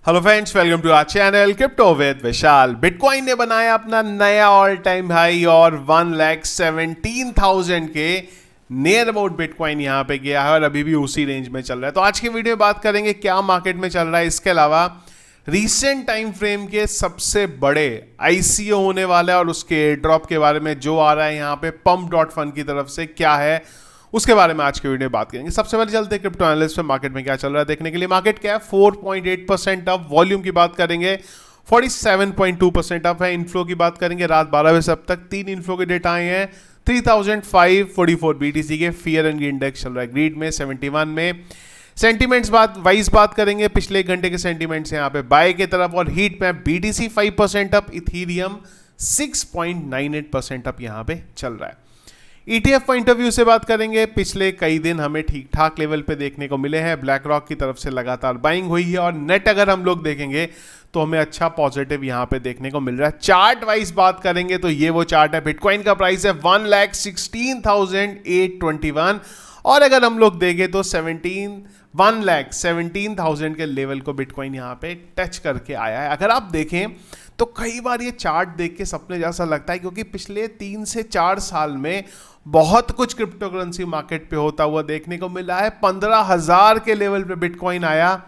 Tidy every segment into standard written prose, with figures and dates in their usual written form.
Hello friends, welcome to our channel crypto with Vishal. Bitcoin ने बनाया अपना नया ऑल टाइम हाई और 1,17,000 के नियर अबाउट बिटकॉइन यहां पे गया है और अभी भी उसी रेंज में चल रहा है। तो आज की वीडियो में बात करेंगे क्या मार्केट में चल रहा है। इसके अलावा रीसेंट टाइम फ्रेम के सबसे बड़े आईसीओ होने वाला है और उसके एयर ड्रॉप के बारे में जो आ रहा है यहाँ पे pump.fun की तरफ से क्या है उसके बारे में आज के वीडियो में बात करेंगे। सबसे पहले चलते हैं क्रिप्टो एनालिस्ट पे, मार्केट में क्या चल रहा है देखने के लिए। मार्केट क्या है 4.8% अप। वॉल्यूम की बात करेंगे 47.2% अप है। इनफ्लो की बात करेंगे रात 12 बजे अब तक 3 इनफ्लो के डेटा आए हैं। 3544 बीटीसी के फियर एंड इंडेक्स चल रहा है ग्रीड में 71 में। सेंटीमेंट्स बात करेंगे पिछले एक घंटे के सेंटीमेंट्स यहाँ पे बाय की तरफ और heat map BTC 5% up, Ethereum 6.98% up यहाँ पे चल रहा है। ETF पॉइंट ऑफ व्यू से बात करेंगे, पिछले कई दिन हमें ठीक ठाक लेवल पे देखने को मिले हैं। ब्लैक रॉक की तरफ से लगातार बाइंग हुई है और नेट अगर हम लोग देखेंगे तो हमें अच्छा पॉजिटिव यहाँ पे देखने को मिल रहा है। चार्ट वाइज बात करेंगे तो ये वो चार्ट है। बिटकॉइन का प्राइस है 1,16,821 और अगर हम लोग देखें तो 1,17,000 के लेवल को बिटकॉइन यहाँ पे टच करके आया है। अगर आप देखें तो कई बार ये चार्ट देख के सपने जैसा लगता है, क्योंकि पिछले 3 से 4 साल में बहुत कुछ क्रिप्टो करेंसी मार्केट पे होता हुआ देखने को मिला है। 15,000 के लेवल पे बिटकॉइन आया,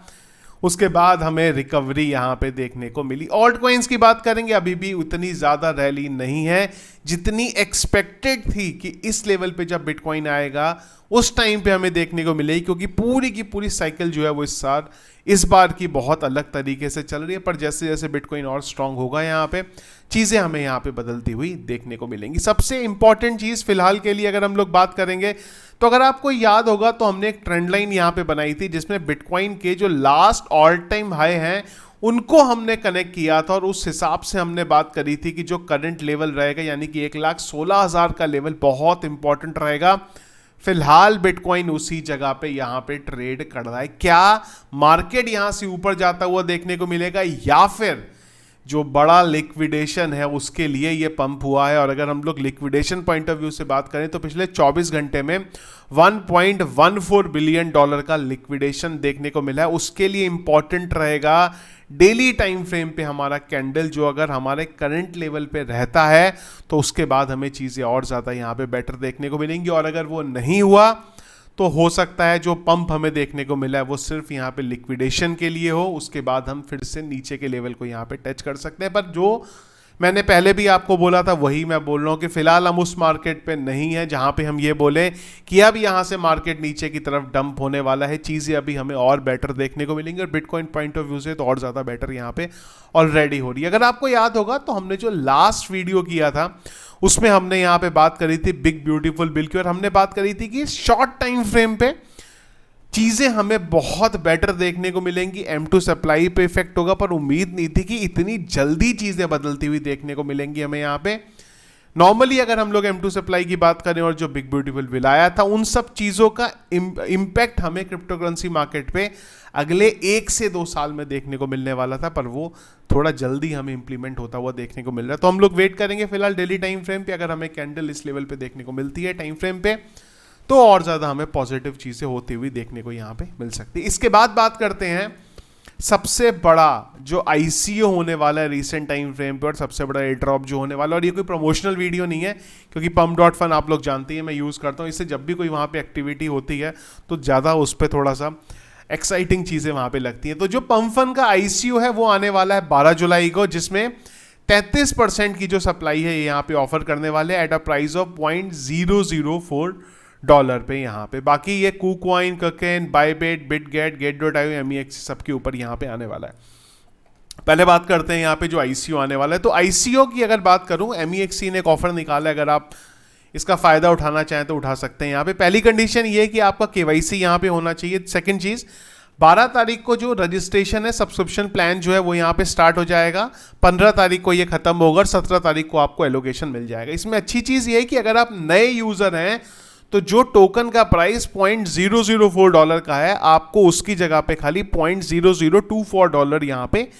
उसके बाद हमें रिकवरी यहाँ पे देखने को मिली। ऑल्ट कॉइन्स की बात करेंगे, अभी भी उतनी ज़्यादा रैली नहीं है जितनी एक्सपेक्टेड थी कि इस लेवल पे जब बिटकॉइन आएगा उस टाइम पे हमें देखने को मिलेगी, क्योंकि पूरी की पूरी साइकिल जो है वो इस बार की बहुत अलग तरीके से चल रही है। पर जैसे जैसे बिटकॉइन और स्ट्रांग होगा यहाँ पे चीज़ें हमें यहाँ पे बदलती हुई देखने को मिलेंगी। सबसे इंपॉर्टेंट चीज़ फिलहाल के लिए अगर हम लोग बात करेंगे तो अगर आपको याद होगा तो हमने एक ट्रेंड लाइन यहाँ पे बनाई थी जिसमें बिटकॉइन के जो लास्ट ऑल टाइम हाई हैं उनको हमने कनेक्ट किया था और उस हिसाब से हमने बात करी थी कि जो करंट लेवल रहेगा यानी कि 1,16,000 का लेवल बहुत इंपॉर्टेंट रहेगा। फिलहाल बिटकॉइन उसी जगह पे यहाँ पे ट्रेड कर रहा है। क्या मार्केट यहाँ से ऊपर जाता हुआ देखने को मिलेगा या फिर जो बड़ा लिक्विडेशन है उसके लिए ये पंप हुआ है। और अगर हम लोग लिक्विडेशन पॉइंट ऑफ व्यू से बात करें तो पिछले 24 घंटे में $1.14 बिलियन का लिक्विडेशन देखने को मिला है। उसके लिए इंपॉर्टेंट रहेगा डेली टाइम फ्रेम पे हमारा कैंडल, जो अगर हमारे करंट लेवल पे रहता है तो उसके बाद हमें चीज़ें और ज़्यादा यहाँ पे बेटर देखने को मिलेंगी। और अगर वो नहीं हुआ तो हो सकता है जो पंप हमें देखने को मिला है वो सिर्फ यहाँ पे लिक्विडेशन के लिए हो, उसके बाद हम फिर से नीचे के लेवल को यहाँ पे टच कर सकते हैं। पर जो मैंने पहले भी आपको बोला था वही मैं बोल रहा हूँ कि फिलहाल हम उस मार्केट पे नहीं है जहाँ पे हम ये बोले कि अब यहाँ से मार्केट नीचे की तरफ डंप होने वाला है। चीज़ें अभी हमें और बेटर देखने को मिलेंगी और बिटकॉइन पॉइंट ऑफ व्यू से तो और ज़्यादा बेटर यहाँ पे ऑलरेडी हो रही है। अगर आपको याद होगा तो हमने जो लास्ट वीडियो किया था उसमें हमने यहाँ पे बात करी थी बिग ब्यूटीफुल बिल की और हमने बात करी थी कि शॉर्ट टाइम फ्रेम पे चीजें हमें बहुत बेटर देखने को मिलेंगी। M2 सप्लाई पे इफेक्ट होगा, पर उम्मीद नहीं थी कि इतनी जल्दी चीजें बदलती हुई देखने को मिलेंगी हमें यहाँ पे। नॉर्मली अगर हम लोग M2 सप्लाई की बात करें और जो बिग ब्यूटीफुल बिल आया था उन सब चीजों का इम्पैक्ट हमें क्रिप्टो करेंसी मार्केट पे अगले 1 से 2 साल में देखने को मिलने वाला था, पर वो थोड़ा जल्दी हमें इंप्लीमेंट होता हुआ देखने को मिल रहा है। तो हम लोग वेट करेंगे फिलहाल डेली टाइम फ्रेम पे। अगर हमें कैंडल इस लेवल पे देखने को मिलती है टाइम फ्रेम पे तो और ज़्यादा हमें पॉजिटिव चीज़ें होती हुई देखने को यहाँ पे मिल सकती है। इसके बाद बात करते हैं सबसे बड़ा जो आईसीओ होने वाला है रिसेंट टाइम फ्रेम पे और सबसे बड़ा एयर ड्रॉप जो होने वाला है। और ये कोई प्रमोशनल वीडियो नहीं है, क्योंकि pump.fun आप लोग जानते हैं मैं यूज़ करता हूँ। इससे जब भी कोई वहाँ पे एक्टिविटी होती है तो ज़्यादा उस पर थोड़ा सा एक्साइटिंग चीज़ें वहाँ पे लगती हैं। तो जो pump.fun का आईसीओ है वो आने वाला है 12 जुलाई को, जिसमें 33% की जो सप्लाई है यहाँ पे ऑफर करने वाले एट अ प्राइस ऑफ $0.004 पे यहाँ पे। बाकी ये KuCoin, Kraken, Bybit, BitGet, Get.io, MEXC सबके ऊपर यहाँ पे आने वाला है। पहले बात करते हैं यहाँ पे जो आईसीओ आने वाला है। तो आईसीओ की अगर बात करूँ, MEXC ने एक ऑफर निकाला है, अगर आप इसका फायदा उठाना चाहें तो उठा सकते हैं। यहाँ पे पहली कंडीशन ये है कि आपका KYC यहाँ पे होना चाहिए। सेकंड चीज़ 12 तारीख को जो रजिस्ट्रेशन है सब्सक्रिप्शन प्लान जो है वो यहाँ पे स्टार्ट हो जाएगा। 15 तारीख को ये खत्म होगा और 17 तारीख को आपको एलोकेशन मिल जाएगा। इसमें अच्छी चीज़ ये है कि अगर आप नए यूज़र हैं तो जो टोकन का प्राइस $0.004 का है आपको उसकी जगह पे खाली $0.0024 यहाँ पे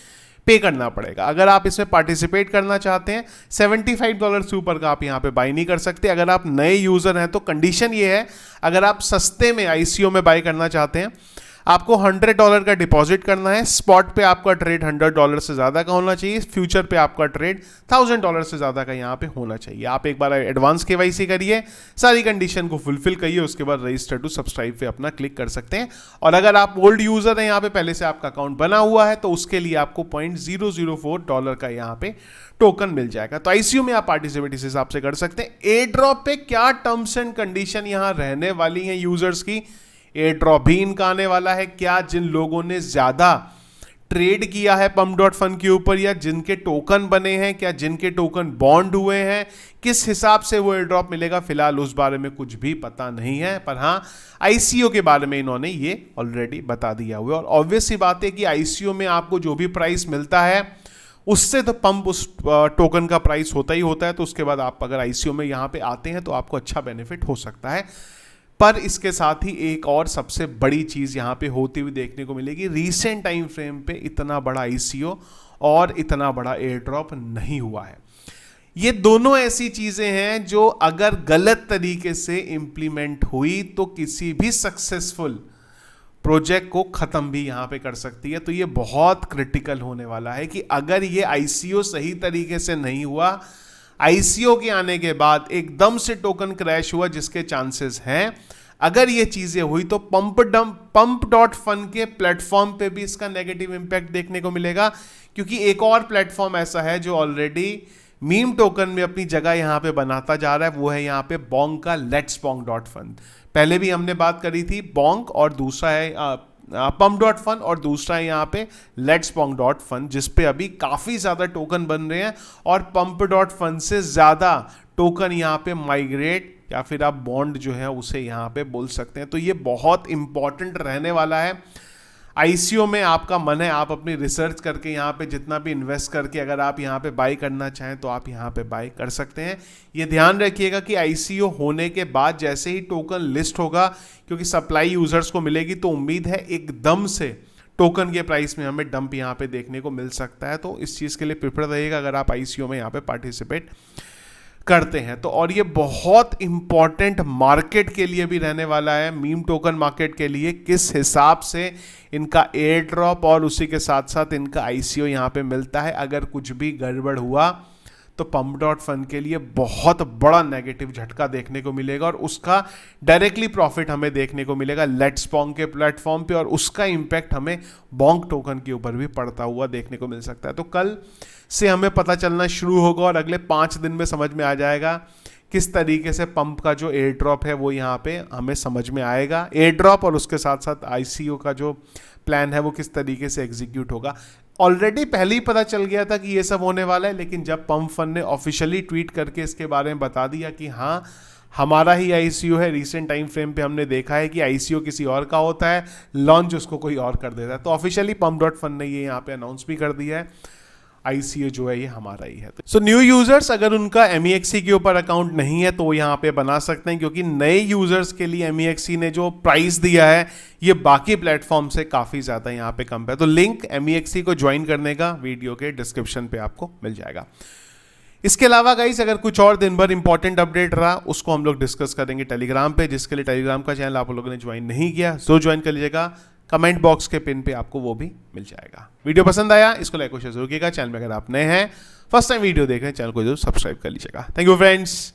करना पड़ेगा। अगर आप इसमें पार्टिसिपेट करना चाहते हैं $75 से ऊपर का आप यहाँ पे बाई नहीं कर सकते। अगर आप नए यूज़र हैं तो कंडीशन ये है, अगर आप सस्ते में आईसीओ में बाई करना चाहते हैं आपको $100 का डिपॉजिट करना है। स्पॉट पे आपका ट्रेड $100 से ज़्यादा का होना चाहिए, फ्यूचर पे आपका ट्रेड $1000 से ज़्यादा का यहाँ पे होना चाहिए। आप एक बार एडवांस KYC करिए, सारी कंडीशन को फुलफिल करिए, उसके बाद रजिस्टर टू सब्सक्राइब पे अपना क्लिक कर सकते हैं। और अगर आप ओल्ड यूज़र हैं, यहाँ पे पहले से आपका अकाउंट बना हुआ है, तो उसके लिए आपको $0.004 का यहाँ पे टोकन मिल जाएगा। तो ICO में आप पार्टिसिपेट इस हिसाब से कर सकते हैं। एयर ड्रॉप पे क्या टर्म्स एंड कंडीशन यहाँ रहने वाली हैं यूजर्स की, एयर ड्रॉप भी इनका आने वाला है क्या, जिन लोगों ने ज्यादा ट्रेड किया है pump.fun के ऊपर, या जिनके टोकन बने हैं, क्या जिनके टोकन बॉन्ड हुए हैं, किस हिसाब से वो एयर ड्रॉप मिलेगा, फिलहाल उस बारे में कुछ भी पता नहीं है। पर हाँ, ICO के बारे में इन्होंने ये ऑलरेडी बता दिया हुआ है। और ऑब्वियस सी बात है कि ICO में आपको जो भी प्राइस मिलता है उससे तो पंप उस टोकन का प्राइस होता ही होता है। तो उसके बाद आप अगर ICO में यहाँ पे आते हैं तो आपको अच्छा बेनिफिट हो सकता है। पर इसके साथ ही एक और सबसे बड़ी चीज़ यहाँ पे होती हुई देखने को मिलेगी, रीसेंट टाइम फ्रेम पे इतना बड़ा ICO और इतना बड़ा एयर ड्रॉप नहीं हुआ है। ये दोनों ऐसी चीज़ें हैं जो अगर गलत तरीके से इम्प्लीमेंट हुई तो किसी भी सक्सेसफुल प्रोजेक्ट को ख़त्म भी यहाँ पे कर सकती है। तो ये बहुत क्रिटिकल होने वाला है कि अगर ये ICO सही तरीके से नहीं हुआ, ICO के आने के बाद एकदम से टोकन क्रैश हुआ जिसके चांसेस हैं, अगर ये चीज़ें हुई तो pump.fun के प्लेटफॉर्म पे भी इसका नेगेटिव इम्पैक्ट देखने को मिलेगा। क्योंकि एक और प्लेटफॉर्म ऐसा है जो ऑलरेडी मीम टोकन में अपनी जगह यहाँ पे बनाता जा रहा है, वो है यहाँ पे बोंग का letsbong.fun। पहले भी हमने बात करी थी बोंग, और दूसरा है pump.fun, और दूसरा है यहाँ पे letsbong.fun, जिस पे अभी काफ़ी ज़्यादा टोकन बन रहे हैं और pump.fun से ज़्यादा टोकन यहाँ पे माइग्रेट या फिर आप बॉन्ड जो है उसे यहाँ पे बोल सकते हैं। तो ये बहुत इंपॉर्टेंट रहने वाला है। ICO में आपका मन है, आप अपनी रिसर्च करके यहाँ पे जितना भी इन्वेस्ट करके अगर आप यहाँ पे बाई करना चाहें तो आप यहाँ पे बाई कर सकते हैं। ये ध्यान रखिएगा कि ICO होने के बाद जैसे ही टोकन लिस्ट होगा, क्योंकि सप्लाई यूजर्स को मिलेगी, तो उम्मीद है एकदम से टोकन के प्राइस में हमें डंप यहाँ पे देखने को मिल सकता है। तो इस चीज़ के लिए प्रिपेयर रहिएगा अगर आप ICO में यहाँ पे पार्टिसिपेट करते हैं तो। और ये बहुत इंपॉर्टेंट मार्केट के लिए भी रहने वाला है, मीम टोकन मार्केट के लिए, किस हिसाब से इनका एयर ड्रॉप और उसी के साथ साथ इनका ICO यहाँ पे मिलता है। अगर कुछ भी गड़बड़ हुआ तो pump.fun के लिए बहुत बड़ा नेगेटिव झटका देखने को मिलेगा, और उसका डायरेक्टली प्रॉफिट हमें देखने को मिलेगा लेट्सबोंग के प्लेटफॉर्म पे, और उसका इम्पैक्ट हमें बोंग टोकन के ऊपर भी पड़ता हुआ देखने को मिल सकता है। तो कल से हमें पता चलना शुरू होगा और अगले 5 दिन में समझ में आ जाएगा किस तरीके से पंप का जो एयर ड्रॉप है वो यहाँ पे हमें समझ में आएगा। एयर ड्रॉप और उसके साथ साथ ICO का जो प्लान है वो किस तरीके से एग्जीक्यूट होगा। ऑलरेडी पहले ही पता चल गया था कि ये सब होने वाला है, लेकिन जब पंप फन ने ऑफिशियली ट्वीट करके इसके बारे में बता दिया कि हाँ हमारा ही ICO है, रिसेंट टाइम फ्रेम पे हमने देखा है कि ICO किसी और का होता है, लॉन्च उसको कोई और कर देता है, तो ऑफिशियली pump.fun ने ये यहाँ पे अनाउंस भी कर दिया है ICO जो है ये हमारा ही है। सो न्यू यूजर्स अगर उनका MEXC के ऊपर अकाउंट नहीं है तो वो यहाँ पे बना सकते हैं, क्योंकि नए यूजर्स के लिए MEXC ने जो प्राइस दिया है ये बाकी प्लेटफॉर्म से काफ़ी ज़्यादा यहाँ पे कम है। तो लिंक MEXC को ज्वाइन करने का वीडियो के डिस्क्रिप्शन पे आपको मिल जाएगा। इसके अलावा गाइस अगर कुछ और दिन भर इंपॉर्टेंट अपडेट रहा उसको हम लोग डिस्कस करेंगे टेलीग्राम पे, जिसके लिए टेलीग्राम का चैनल आप लोगों ने ज्वाइन नहीं किया तो ज्वाइन कर लीजिएगा, कमेंट बॉक्स के पिन पे आपको वो भी मिल जाएगा। वीडियो पसंद आया इसको लाइक और शेयर जरूर कीजिएगा। चैनल में अगर आप नए हैं फर्स्ट टाइम वीडियो देख रहे हैं चैनल को जरूर सब्सक्राइब कर लीजिएगा। Thank you friends.